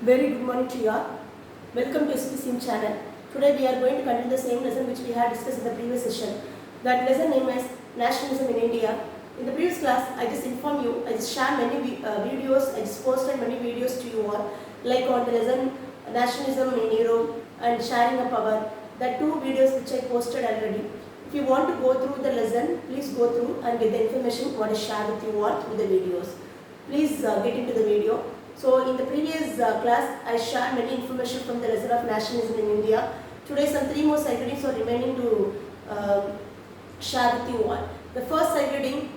Very good morning to you all. Welcome to CBSE channel. Today we are going to continue the same lesson which we had discussed in the previous session. That lesson name is Nationalism in India. In the previous class, I just informed you, I just shared many videos, I just posted many videos to you all, like on the lesson Nationalism in Europe and Sharing of Power. That two videos which I posted already. If you want to go through the lesson, please go through and get the information what is shared with you all through the videos. Please get into the video. So in the previous class, I shared many information from the lesson of nationalism in India. Today some three more side readings are remaining to share with you all. The first side reading,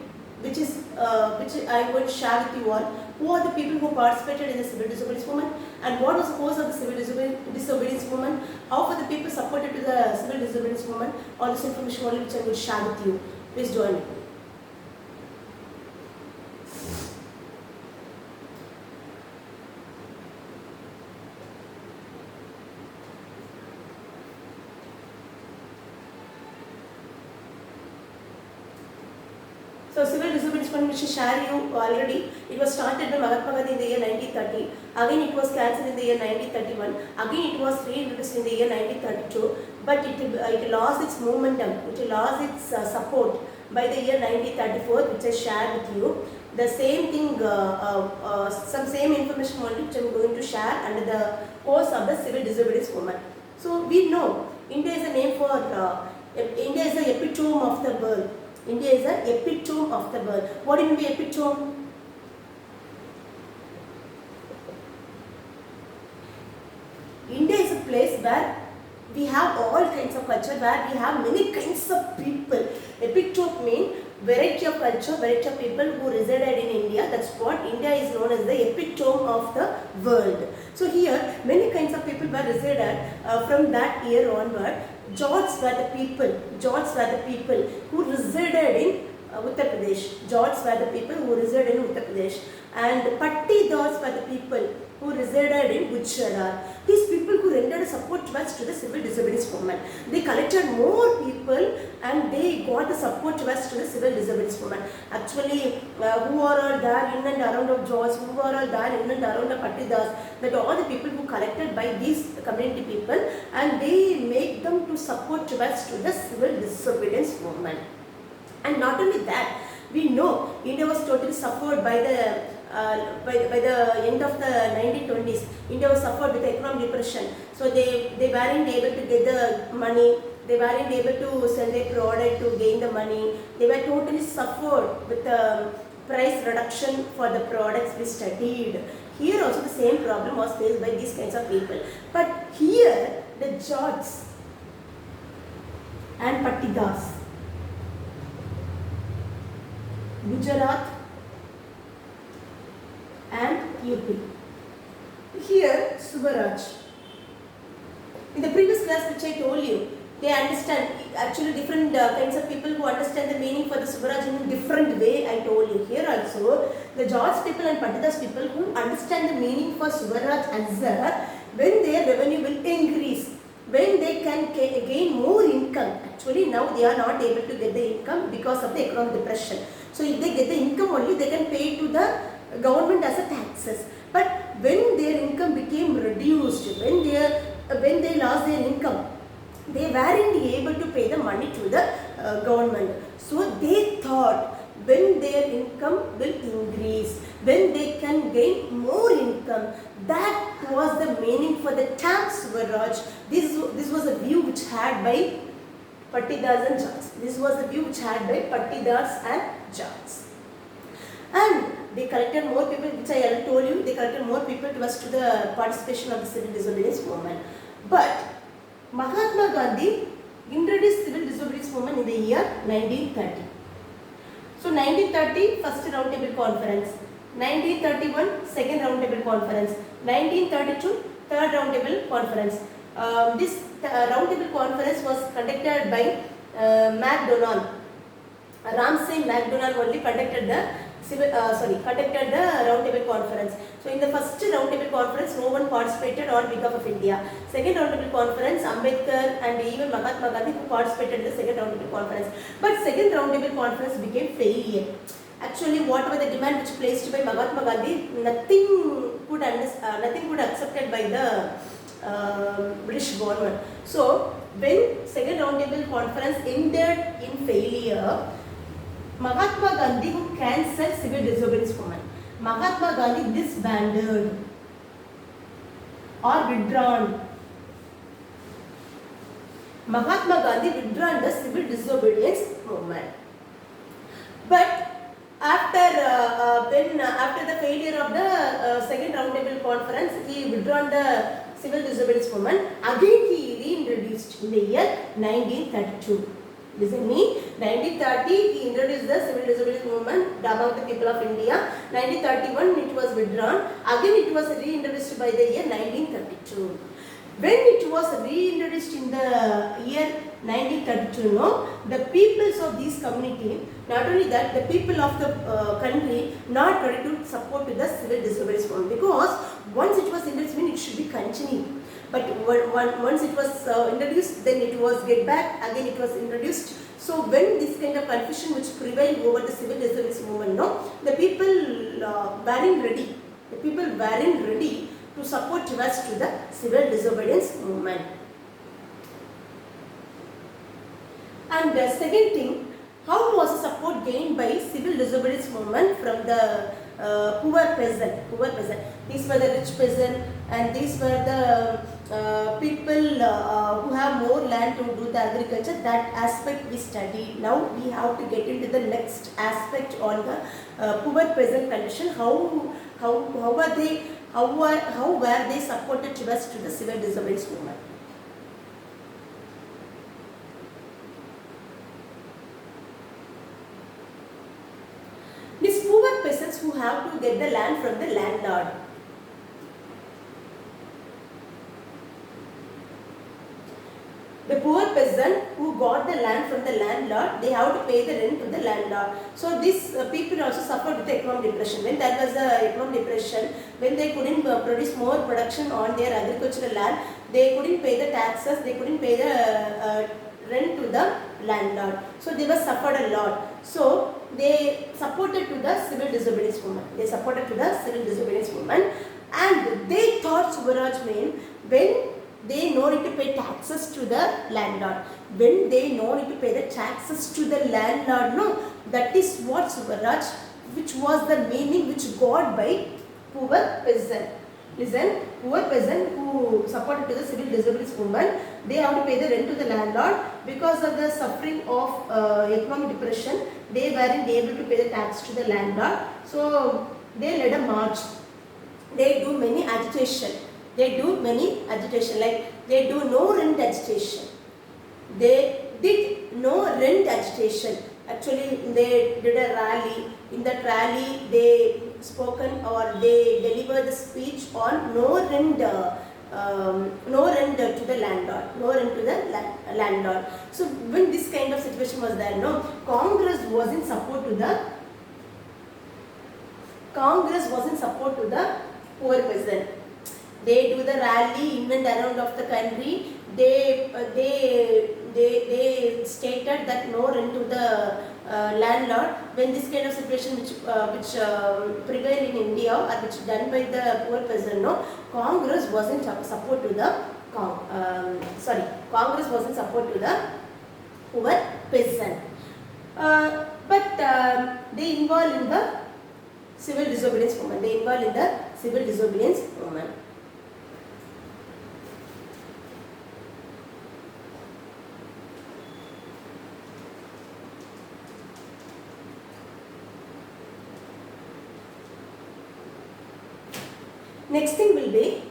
which I am going to share with you all, who are the people who participated in the civil disobedience movement and what was the cause of the civil disobedience movement, how were the people supported to the civil disobedience movement, all this information only which I will share with you. Please join me. So civil disobedience movement which I shared you already, it was started by Mahatma Gandhi in the year 1930. Again it was cancelled in the year 1931. Again it was reintroduced in the year 1932. But it lost its momentum, it lost its support by the year 1934, which I shared with you. The same thing, some same information only which I am going to share under the course of the civil disobedience movement. So we know India is a name for, India is the epitome of the world. India is the epitome of the world. What do you mean by epitome? India is a place where we have all kinds of culture, where we have many kinds of people. Epitome means variety of culture, variety of people who resided in India. That's what India is known as, the epitome of the world. So here many kinds of people were resided from that year onward. Jats were the people who resided in Uttar Pradesh. Jats were the people who resided in Uttar Pradesh. And Pattidars were the people who resided in Gujarat. These people who rendered support towards to the civil disobedience movement. They collected more people and they got the support towards to the civil disobedience movement. Actually, who are all there in and around of Jats, who are all there in and around the Pattidars, that all the people who collected by these community people, and they make them to support towards to the civil disobedience movement. And not only that, we know India was totally suffered by the by the end of the 1920s. India was suffered with economic depression. So they weren't able to get the money. They weren't able to sell their product to gain the money. They were totally suffered with the price reduction for the products we studied. Here also the same problem was faced by these kinds of people. But here the Jats and Pattidars, Gujarat and UP. Here Subaraj. In the previous class which I told you, they understand actually different kinds of people who understand the meaning for the Subaraj in a different way. I told you. Here also the Jats people and Pattidars people who understand the meaning for Subaraj answer when their revenue will increase, when they can gain more income. Actually now they are not able to get the income because of the economic depression. So if they get the income only, they can pay to the government as a taxes. But when their income became reduced, when they lost their income, they weren't able to pay the money to the government. So they thought when their income will increase, when they can gain more income, that was the meaning for the tax Swaraj. This was a view which had by Pattidars and Jats. This was the view which had by Pattidars and Jats. And they collected more people, which I already told you, they collected more people towards to the participation of the civil disobedience movement. But Mahatma Gandhi introduced civil disobedience movement in the year 1930. So 1930, first roundtable conference. 1931, second roundtable conference. 1932, third roundtable conference. This roundtable conference was conducted by MacDonald. Ramsay MacDonald only conducted the roundtable conference. So in the first roundtable conference, no one participated on behalf of India. Second roundtable conference, Ambedkar and even Mahatma Gandhi who participated in the second roundtable conference. But second roundtable conference became failure. Actually, whatever the demand which placed by Mahatma Gandhi, nothing could accepted by the British government. So, when second roundtable conference ended in failure, Mahatma Gandhi who cancelled civil disobedience movement. Mahatma Gandhi disbanded or withdrawn. Mahatma Gandhi withdrawn the civil disobedience movement. But after the failure of the second roundtable conference, he withdrawn the civil disobedience movement. Again, he reintroduced in the year 1932. Listen me. 1930, he introduced the civil disobedience movement among the people of India. 1931, it was withdrawn. Again, it was reintroduced by the year 1932. When it was reintroduced in the year 1932, the peoples of this community, not only that, the people of the country not ready to support the civil disobedience movement, because once it was introduced, it should be continued. But once it was introduced, then it was get back, again it was introduced. So when this kind of confusion which prevailed over the civil disobedience movement, the people weren't ready. The people weren't ready to support towards to the civil disobedience movement. And the second thing, how was the support gained by civil disobedience movement from the poor peasant? These were the rich peasant, and these were the people who have more land to do the agriculture. That aspect we studied. Now we have to get into the next aspect on the poor peasant condition. How were they supported towards to the civil disobedience movement? These poor peasants who have to get the land from the landlord. The poor peasant who got the land from the landlord, they have to pay the rent to the landlord. So these people also suffered with the economic depression. When there was a economic depression, when they couldn't produce more production on their agricultural land, they couldn't pay the taxes, they couldn't pay the rent to the landlord. So they were suffered a lot. So they supported to the civil disobedience movement. And they thought Swaraj meant when they no need to pay taxes to the landlord. When they no need to pay the taxes to the landlord, that is what Swaraj, which was the meaning which got by poor peasant. Listen, poor peasant who supported to the civil disobedience movement, they have to pay the rent to the landlord. Because of the suffering of economic depression, they weren't able to pay the tax to the landlord. So they led a march. They do many agitation. Like they do no rent agitation. They did no rent agitation. Actually, they did a rally. In that rally, they spoken or they delivered the speech on no rent to the landlord. So when this kind of situation was there, Congress was in support to the poor peasant. They do the rally in and around of the country. They stated that no rent to the landlord. When this kind of situation which prevail in India or which done by the poor peasant, Congress wasn't support to the Congress wasn't support to the poor peasant. But they involved in the civil disobedience movement. Next thing will be,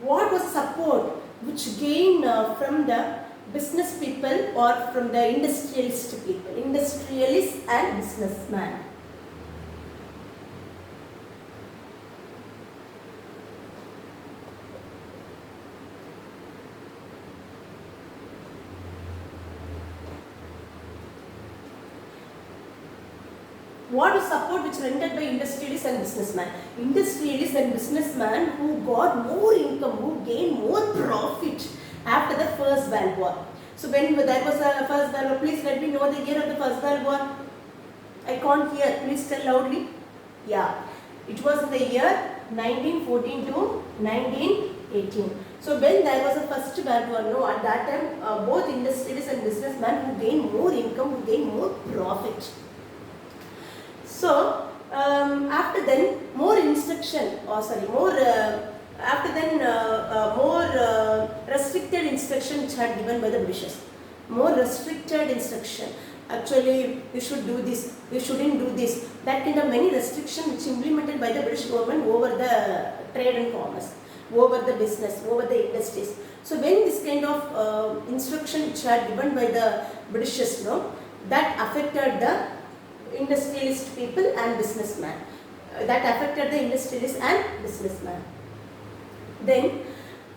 what was support which gained from the business people or from the industrialists and businessmen. What is support which rendered by industrialists and businessmen? Industrialists and businessmen who got more income, who gained more profit after the First World War. So when there was a First World War, please let me know the year of the First World War. I can't hear. Please tell loudly. Yeah. It was in the year 1914 to 1918. So when there was a first World War, no, at that time both industrialists and businessmen who gained more income, who gained more profit. So after then more instruction, more after then more restricted instruction which had given by the Britishers. More restricted instruction. Actually, you should do this, you shouldn't do this. That kind of many restrictions which implemented by the British government over the trade and commerce, over the business, over the industries. So when this kind of instruction which had given by the Britishers, no, that affected the industrialist people and businessmen. That affected the industrialists and businessmen. Then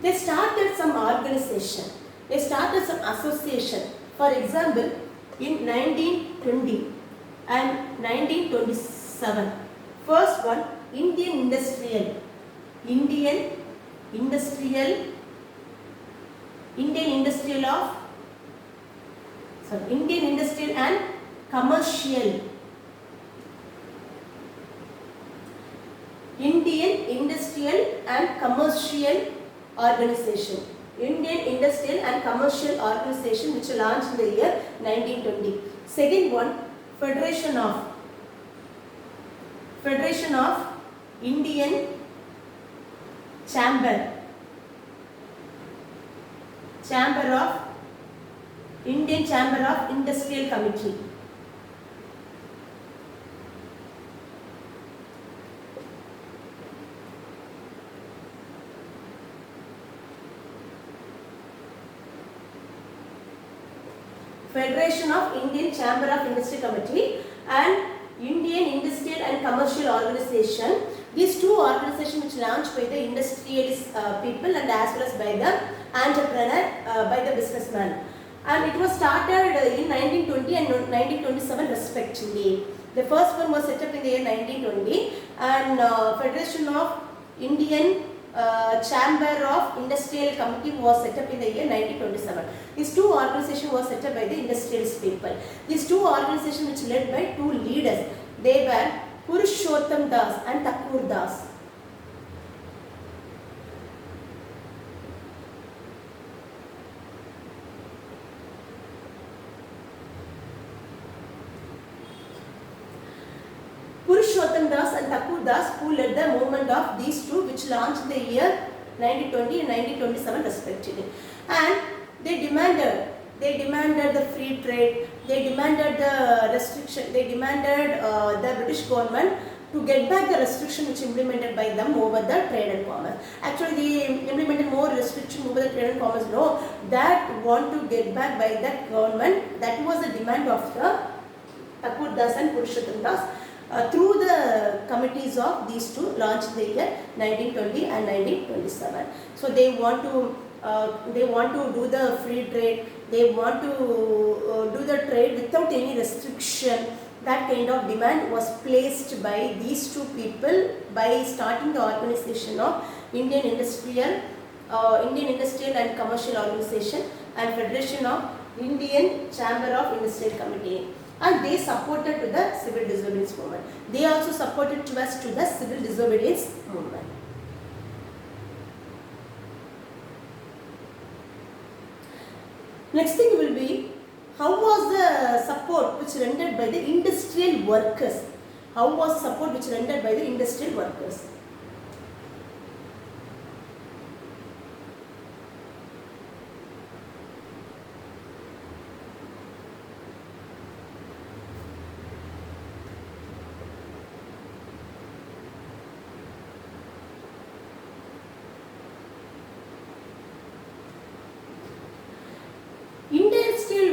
they started some organization. They started some association. For example, in 1920 and 1927. First one, Indian Industrial and Commercial. Indian Industrial and Commercial Organization. Indian Industrial and Commercial Organization, which launched in the year 1920. Second one, Federation of Indian Chamber of Industrial Committee. Federation of Indian Chamber of Industry Committee and Indian Industrial and Commercial Organization. These two organizations which launched by the industrialist people and as well as by the entrepreneur, by the businessman. And it was started in 1920 and 1927 respectively. The first one was set up in the year 1920 and Federation of Indian Chamber of Industrial Committee was set up in the year 1927. These two organizations were set up by the industrialist people. These two organizations which led by two leaders. They were Purushottam Das and Thakur Das. Purushottam Das and Thakur Das, who led the movement of these two, which launched in the year 1920 and 1927 respectively. And they demanded the free trade, they demanded the restriction, they demanded the British government to get back the restriction which implemented by them over the trade and commerce. Actually, they implemented more restriction over the trade and commerce. No, that want to get back by that government. That was the demand of the Thakur Das and Purushottam Das. Through the committees of these two launched in the year 1920 and 1927. So they want to do the free trade, they want to do the trade without any restriction. That kind of demand was placed by these two people by starting the organization of Indian Industrial and Commercial Organization and Federation of Indian Chamber of Industrial Committee. And they supported to the civil disobedience movement. They also supported to us to the civil disobedience movement. Next thing will be, how was the support which rendered by the industrial workers? How was support which rendered by the industrial workers?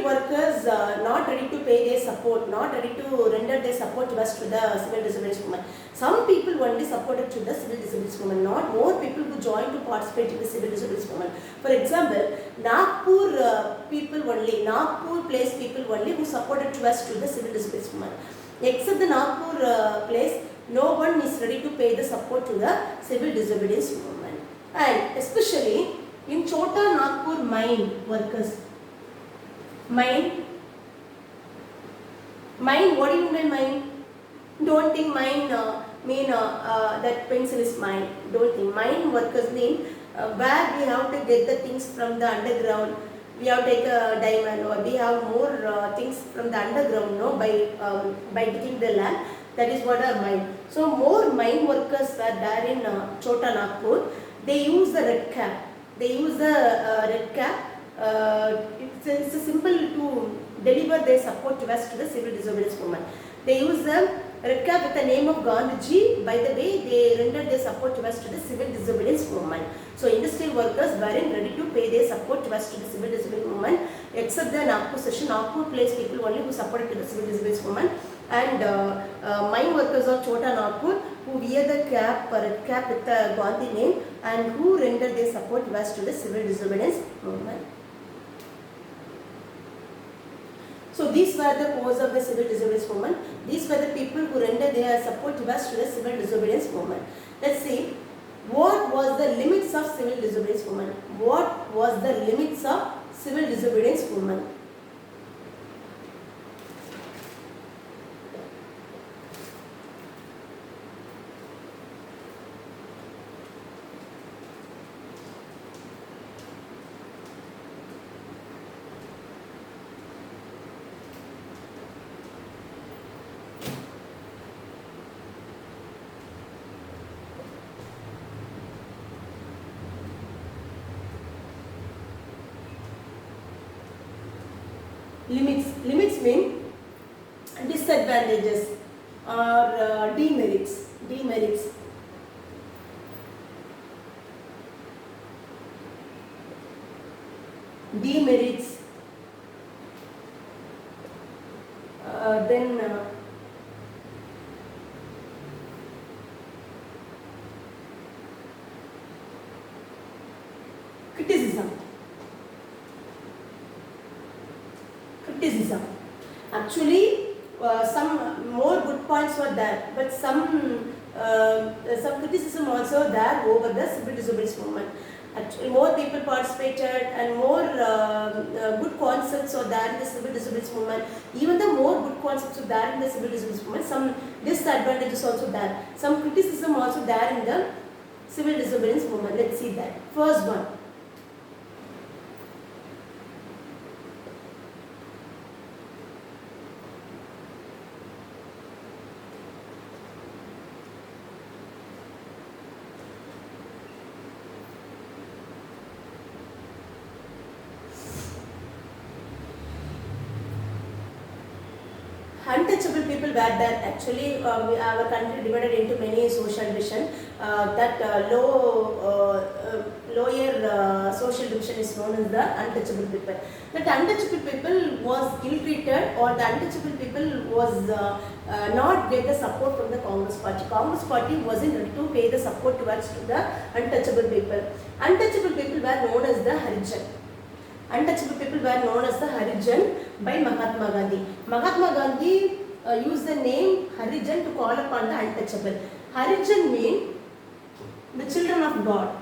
Workers not ready to pay their support, not ready to render their support to us to the civil disobedience movement. Some people only supported to the civil disobedience movement, not more people who joined to participate in the civil disobedience movement. For example, Nagpur people only, Nagpur place people only who supported to us to the civil disobedience movement. Except the Nagpur place, no one is ready to pay the support to the civil disobedience movement. And especially in Chota Nagpur mine workers. Mine, what do you mean by mine? Don't think mine mean that pencil is mine. Don't think. Mine workers mean where we have to get the things from the underground. We have to take a diamond, or we have more things from the underground, no, by digging the land. That is what are mine. So more mine workers were there in Chota Nagpur. They use the red cap. They use the red cap. It's a symbol to deliver their support to the civil disobedience movement. They use the red cap with the name of Gandhiji. By the way, they rendered their support to the civil disobedience movement. So industrial workers weren't ready to pay their support to the civil disobedience movement, except the Nagpur session. Nagpur place people only who supported to the civil disobedience movement, and mine workers of Chota Nagpur who wear the cap, red cap with the Gandhi name, and who rendered their support to the civil disobedience movement. So these were the cause of the civil disobedience movement. These were the people who rendered their support to the civil disobedience movement. Let's see, what was the limits of civil disobedience movement? What was the limits of civil disobedience movement? Limits mean disadvantages or demerits. Demerits. Demerits. Then criticism. Criticism. Actually, some more good points were there, but some criticism also there over the civil disobedience movement. Actually, more people participated, and more good concepts are there in the civil disobedience movement. Even the more good concepts are there in the civil disobedience movement, some disadvantages also there. Some criticism also there in the civil disobedience movement. Let's see that. First one. Untouchable people were there. Actually, our country divided into many social division. Lower social division is known as the untouchable people. That untouchable people was ill-treated, or the untouchable people was not get the support from the Congress party. Congress party wasn't ready to pay the support towards to the untouchable people. Untouchable people were known as the Harijan. Untouchable people were known as the Harijan by Mahatma Gandhi. Mahatma Gandhi used the name Harijan to call upon the untouchable. Harijan means the children of God.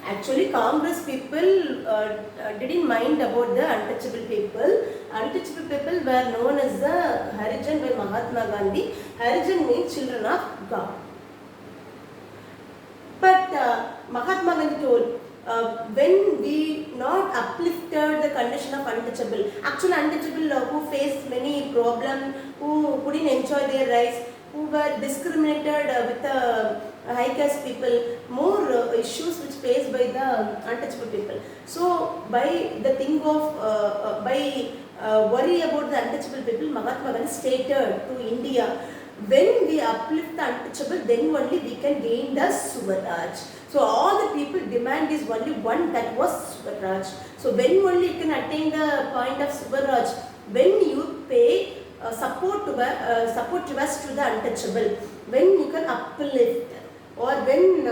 Actually, Congress people didn't mind about the untouchable people. Untouchable people were known as the Harijan by Mahatma Gandhi. Harijan means children of God. But Mahatma Gandhi told, when we not uplifted the condition of untouchable, actual untouchable who faced many problems, who couldn't enjoy their rights, who were discriminated with the high caste people, more issues which faced by the untouchable people. So by the thing of, worry about the untouchable people, Mahatma Gandhi stated to India, when we uplift the untouchable, then only we can gain the Swaraj. So all the people demand is only one, that was Swaraj. So when only you can attain the point of Swaraj, when you pay support towards to the untouchable, when you can uplift, or when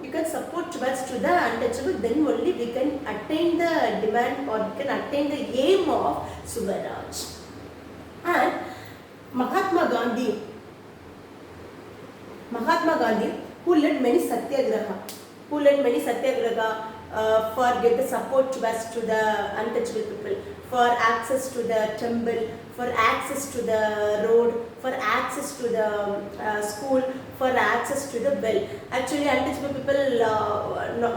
you can support towards to the untouchable, then only we can attain the demand, or we can attain the aim of Swaraj. And Mahatma Gandhi, who led many satyagraha, for get the support to the untouchable people, for access to the temple, for access to the road, for access to the school, for access to the well. Actually, untouchable people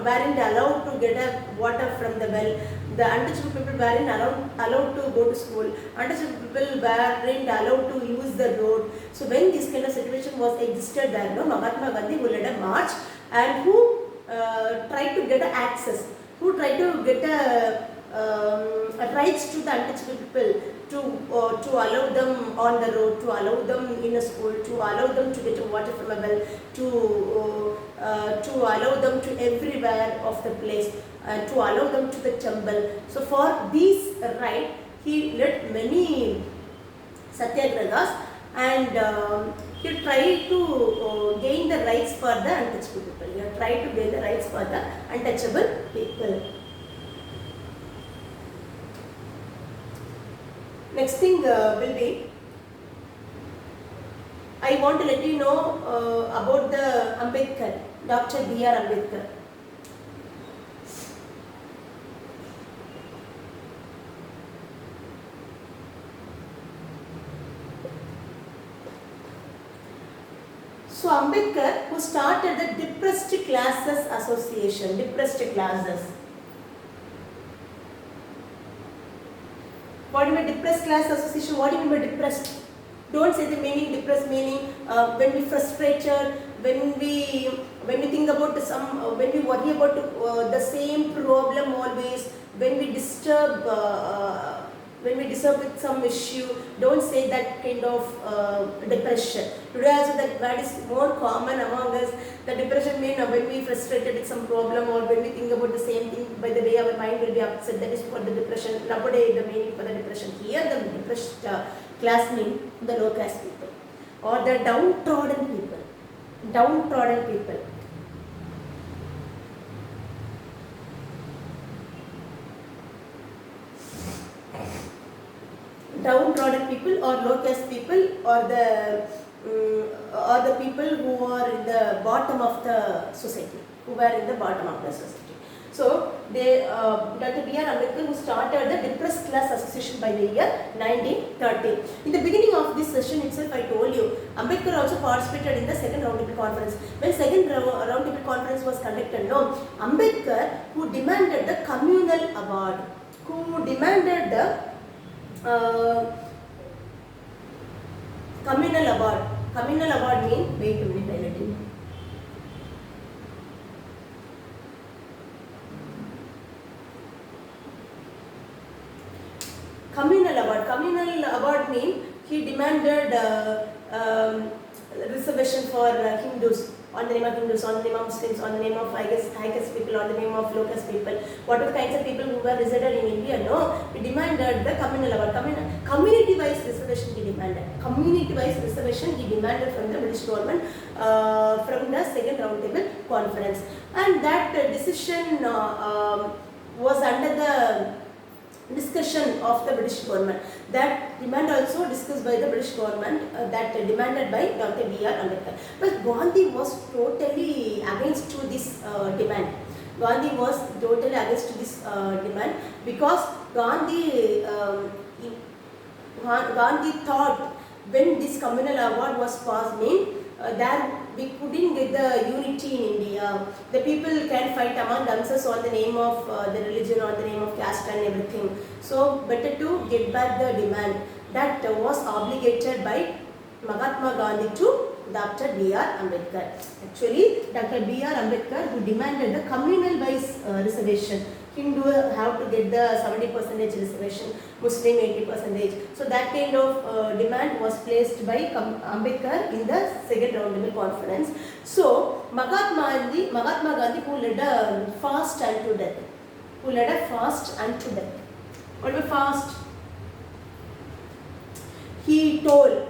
weren't allowed to get a water from the well. The untouchable people weren't allowed to go to school. Untouchable people weren't allowed to use the road. So when this kind of situation was existed there, no, Mahatma Gandhi who led a march and who tried to get access, who tried to get rights to the untouchable people, to allow them on the road, to allow them in a school, to allow them to get water from a well, to allow them to everywhere of the place, to allow them to the temple. So for these right, he led many satyagrahas, and he tried to gain the rights for the untouchable people. He tried to gain the rights for the untouchable people. Next thing will be, I want to let you know about the Ambedkar, Dr. B.R. Ambedkar. So Ambedkar, who started the Depressed Classes Association, Depressed Classes. What do you mean depressed class association? What do you mean by depressed? Don't say the meaning. Depressed meaning when we frustrated, when we think about when we worry about the same problem always, when we disturb with some issue. Don't say that kind of depression. Today also that word is more common among us. The depression means when we frustrated with some problem or when we think about the same thing, by the way our mind will be upset. That is for the depression. Nowadays the meaning for the depression. Here the depressed class means the low class people or the downtrodden people. Downtrodden people. Downtrodden people or low caste people or the people who are in the bottom of the society, So Dr. B.R. Ambedkar, who started the Depressed Class Association by the year 1930. In the beginning of this session itself, I told you, Ambedkar also participated in the second roundtable conference. When second roundtable conference was conducted, Ambedkar, who demanded the communal award, communal award. Communal award means, wait a minute, I'll let you know. Communal award means he demanded reservation for Hindus, on the name of Hindus, on the name of Muslims, on the name of high caste people, on the name of low caste people. What are the kinds of people who were resided in India? He demanded the communal award. Community-wise reservation he demanded. Community-wise reservation he demanded from the British government from the second roundtable conference. And that decision was under the discussion of the British government. That demand also discussed by the British government, that demanded by Dr. B.R. Ambedkar. But Gandhi was totally against to this demand. Gandhi was totally against this demand because Gandhi thought when this communal award was passed, that we couldn't get the unity in India. The people can fight among themselves on the name of the religion, on the name of caste and everything. So better to get back the demand that was obligated by Mahatma Gandhi to Dr. B.R. Ambedkar. Actually, Dr. B.R. Ambedkar, who demanded the communal wise reservation. Hindu have to get the 70% reservation, Muslim 80%. So that kind of demand was placed by Ambedkar in the second roundtable conference. So Mahatma Gandhi, who led a fast unto death. What was fast? He told,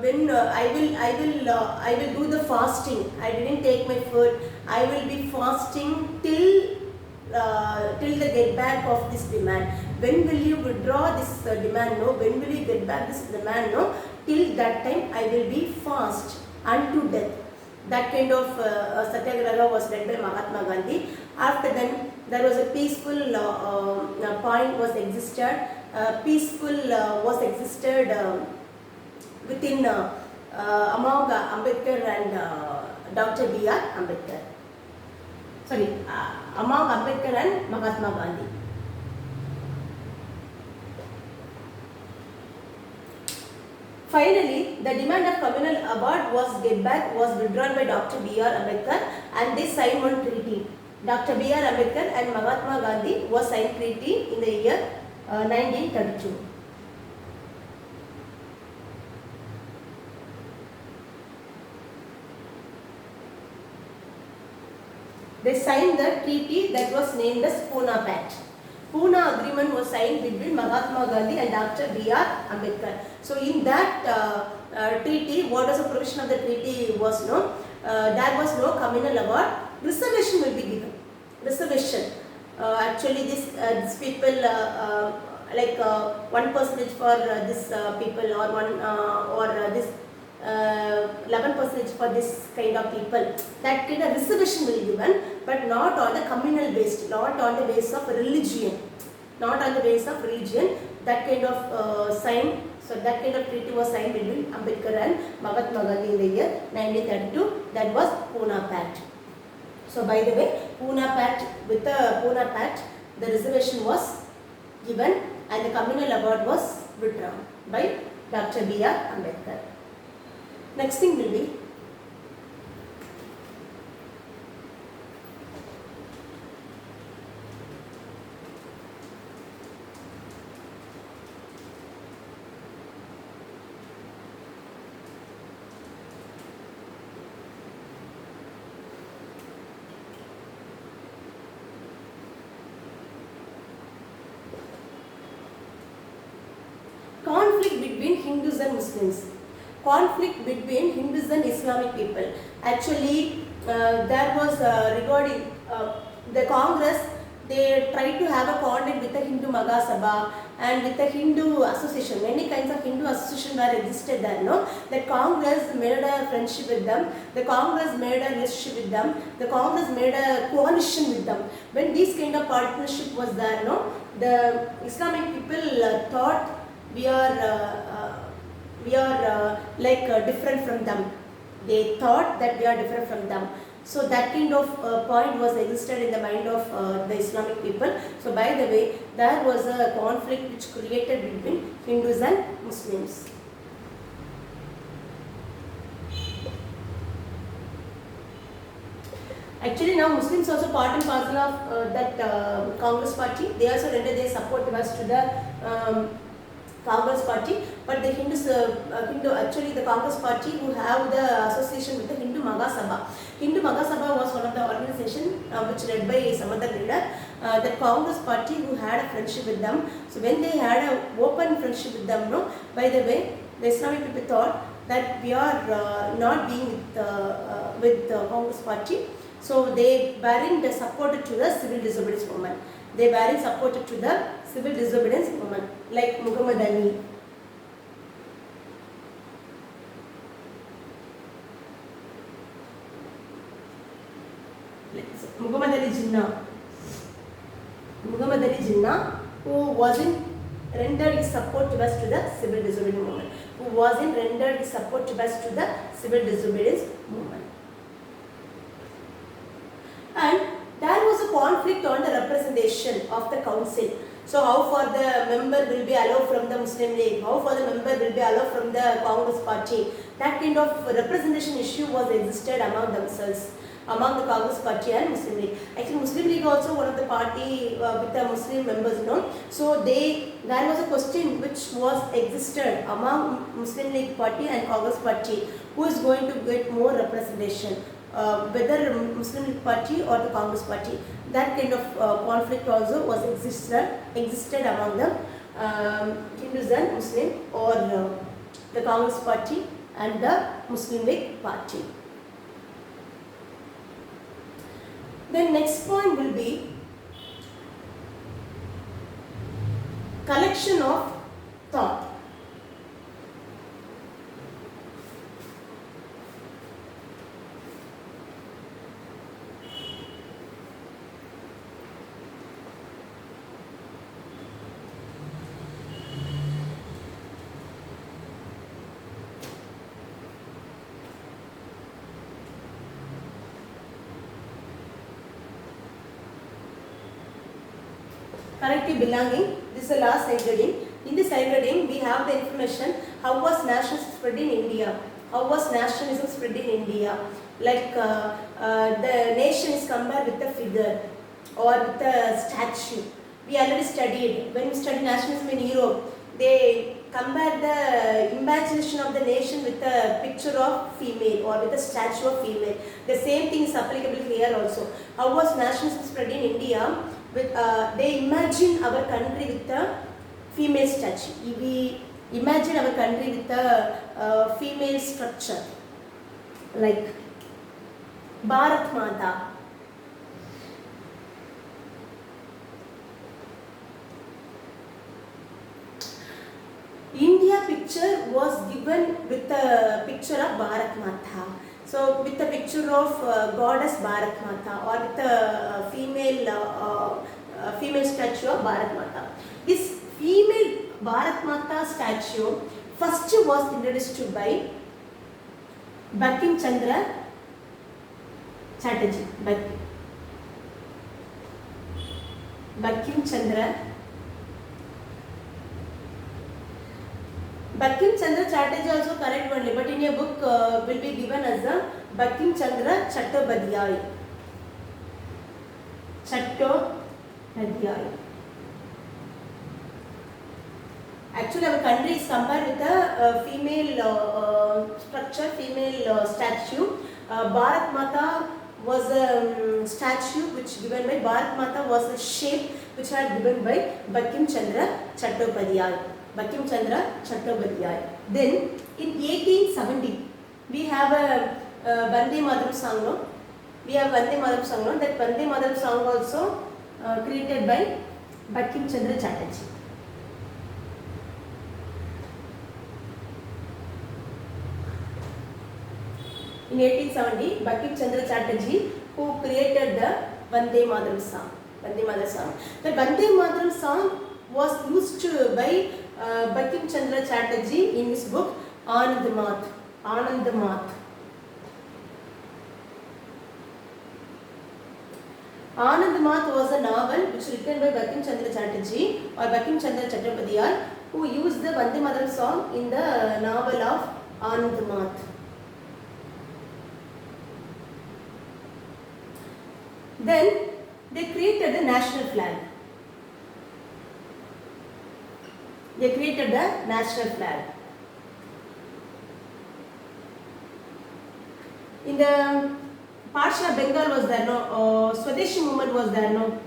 when I will do the fasting. I didn't take my food. I will be fasting till the get back of this demand. When will you withdraw this demand? When will you get back this demand? Till that time I will be fast unto death. That kind of satyagraha was led by Mahatma Gandhi. After then there was a peaceful point was existed, peaceful was existed within among Ambedkar and Dr. B.R. Ambedkar. Sorry, among Ambedkar and Mahatma Gandhi. Finally, the demand of communal award was get back was withdrawn by Dr. B.R. Ambedkar and they signed one treaty. Dr. B.R. Ambedkar and Mahatma Gandhi was signed treaty in the year 1932. They signed the treaty that was named as Pune Pact. Pune Agreement was signed between Mahatma Gandhi and Dr. B.R. Ambedkar. So in that treaty, what was the provision of the treaty was there was no communal award. Reservation will be given. Reservation. Actually, these people like 1% for this people or this 11% for this kind of people. That kind of reservation will be given, but not on the communal based, not on the basis of religion, not on the basis of religion. That kind of sign. So that kind of treaty was signed between Ambedkar and Mahatma Gandhi in the year 1932. That was Pune Pact. So by the way, Pune Pact, with the Pune Pact, the reservation was given and the communal award was withdrawn by Dr. B.R. Ambedkar. Next thing will be conflict between Hindus and Muslims. Conflict between Hindus and Islamic people. Actually, there was regarding the Congress, they tried to have a contact with the Hindu Magasabha and with the Hindu association. Many kinds of Hindu association were existed there. No, the Congress made a friendship with them. The Congress made a relationship with them. The Congress made a coalition with them. When this kind of partnership was there, no, the Islamic people thought we are different from them. They thought that we are different from them. So that kind of point was existed in the mind of the Islamic people. So by the way, there was a conflict which created between Hindus and Muslims. Actually now Muslims also part and parcel of that Congress party. They also rendered their support towards to the Congress party, but the Hindus, actually the Congress party who have the association with the Hindu Magasabha. Hindu Magasabha was one of the organization which led by some other leader. The Congress party who had a friendship with them. So when they had an open friendship with them, no, by the way, the Islamic people thought that we are not being with the Congress party. So they were in supported to the civil disobedience movement. They were in supported to the civil disobedience movement, like Muhammad Ali. Muhammad Ali Jinnah. Muhammad Ali Jinnah, who wasn't rendered his support towards to the civil disobedience movement. Who wasn't rendered his support towards to the civil disobedience movement. And there was a conflict on the representation of the council. So how far the member will be allowed from the Muslim League, how far the member will be allowed from the Congress party. That kind of representation issue was existed among themselves, among the Congress party and Muslim League. Actually Muslim League also one of the party with the Muslim members, no. So there was a question which was existed among Muslim League party and Congress party, who is going to get more representation. Whether Muslim League party or the Congress party, that kind of conflict also was existed among the Hindus and Muslim, or the Congress party and the Muslim League party. Then next point will be collection of thought. collective belonging. This is the last slide reading. In this slide reading, we have the information how was nationalism spread in India. How was nationalism spread in India? Like the nation is compared with a figure or with a statue. We already studied, when we studied nationalism in Europe, they compare the imagination of the nation with a picture of female or with a statue of female. The same thing is applicable here also. How was nationalism spread in India? With, they imagine our country with a female statue. We imagine our country with a female structure, like Bharat Mata. India picture was given with a picture of Bharat Mata. So with a picture of goddess Bharat Mata or with a female statue of Bharat Mata. This female Bharat Mata statue first was introduced by Bankim Chandra Chatterjee. Bankim Chandra Chatterjee also correct only, but in your book will be given as the Bankim Chandra Chattopadhyay. Actually, our country is compared with a female structure, female statue. Bharat Mata was a statue which given by Bharat Mata was a shape which had given by Bankim Chandra Chattopadhyay. Then in 1870 we have a Vande Mataram song. No? We have Vande Mataram song. No? That Vande Mataram song also created by Bankim Chandra Chatterjee. In 1870, Bankim Chandra Chatterjee who created the Vande Mataram song. The Vande Mataram song was used by Bankim Chandra Chatterjee in his book Anand Math. Anand Math was a novel which was written by Bankim Chandra Chatterjee or Bankim Chandra Chattopadhyay, who used the Vande Mataram song in the novel of Anand Math. Then they created the national flag. In the parts of Bengal was there, no? Swadeshi movement was there, no?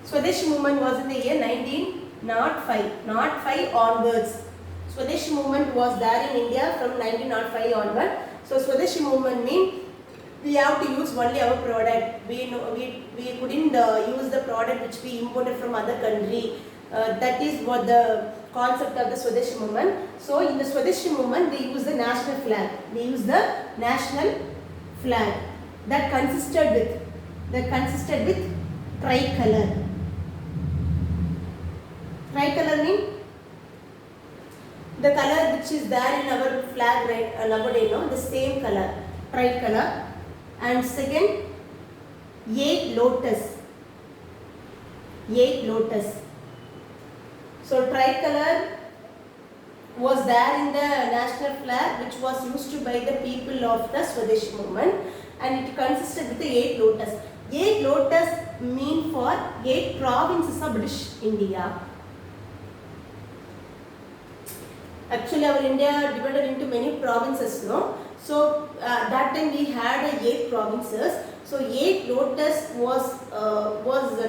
Swadeshi movement was in the year 1905 onwards. Swadeshi movement was there in India from 1905 onward. So Swadeshi movement means we have to use only our product. We couldn't use the product which we imported from other country. That is what the concept of the Swadeshi movement. So in the Swadeshi movement, they use the national flag. That consisted with tricolor. Tricolor means the color which is there in our flag right nowadays, no? The same color, tricolor. And second, 8 lotus. So tricolor was there in the national flag which was used by the people of the Swadeshi movement, and it consisted with the 8 lotus. 8 lotus mean for 8 provinces of British India. Actually, our India divided into many provinces, no? So that time we had 8 provinces. So 8 lotus was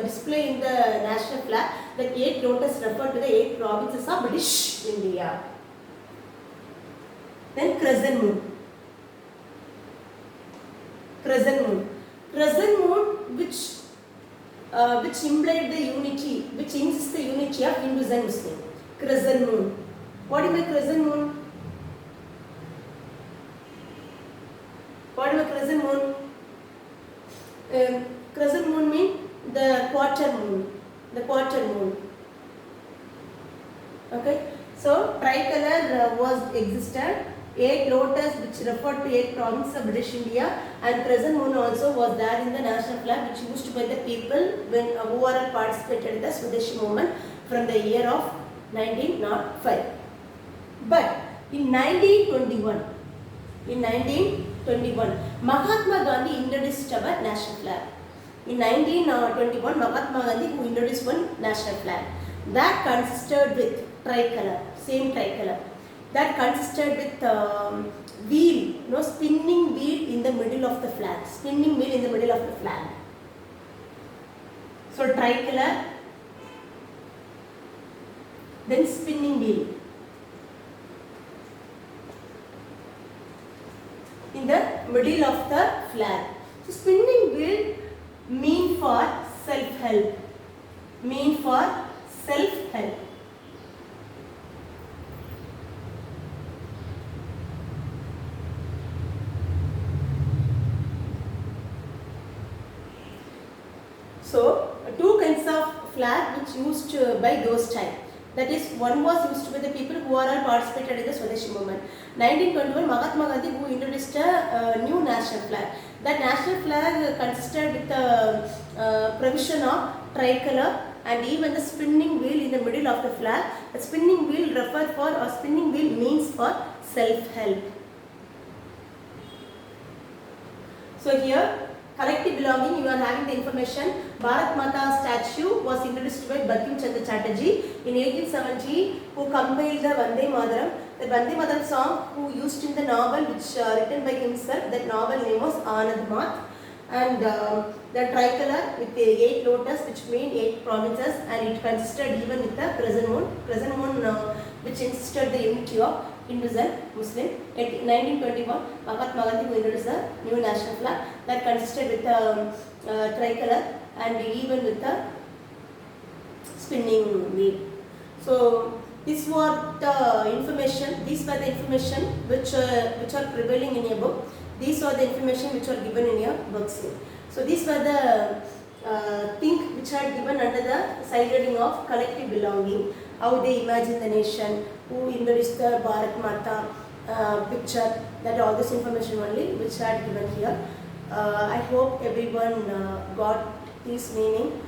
displayed in the national flag. The 8 lotus referred to the 8 provinces of British India. Then crescent moon, which implied the unity, which insists the unity of Hindus and Muslims. Crescent moon. What do you mean crescent moon? Crescent moon means the quarter moon. Okay. So tricolor was existed 8 lotus which referred to 8 provinces of British India, and crescent moon also was there in the national flag, which used by the people when who are participated in the Swadeshi movement from the year of 1905. But in 1921, Mahatma Gandhi introduced our national flag. In 1921, Mahatma Gandhi who introduced one national flag that consisted with tricolor, same tricolor. That consisted with wheel, spinning wheel in the middle of the flag. Spinning wheel in the middle of the flag. So tricolor, then spinning wheel in the middle of the flag. So spinning wheel mean for self-help. Mean for self-help. So, two kinds of flag which used by those time. That is, one was used by the people who are all participated in the Swadeshi movement. 1921, Mahatma Gandhi who introduced a new national flag. That national flag consisted with the provision of tricolor and even the spinning wheel in the middle of the flag. The spinning wheel referred for, or spinning wheel means for self-help. So here, collective belonging, you are having the information. Bharat Mata statue was introduced by Bankim Chandra Chatterjee in 1870, who compiled the Vande Mataram. The Vande Mataram song, who used in the novel which written by himself. That novel name was Anand Math. And the tricolor with the 8 lotus, which mean 8 provinces, and it consisted even with the crescent moon. Crescent moon which insisted the unity of Hindus and Muslim. In 1921, Mahatma Gandhi who introduced the new national flag that consisted with the tricolor and even with the spinning wheel. So this was the information. These were the information which are prevailing in your book. These are the information which are given in your books. So these were the things which are given under the side heading of collective belonging. How they imagine the nation, who introduced the Bharat Mata picture, that all this information only which are given here. I hope everyone got this meaning.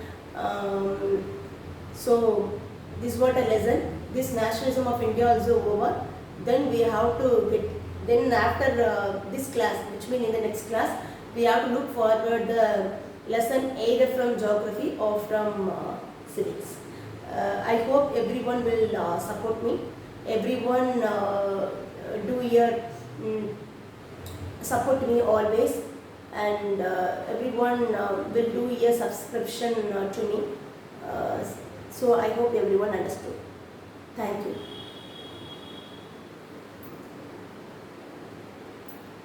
So this was a lesson. This nationalism of India also over. Then we have to get, then after this class, which means in the next class, we have to look forward the lesson either from geography or from civics. I hope everyone will support me. Everyone do your support me always, and everyone will do your subscription to me. So I hope everyone understood. Thank you.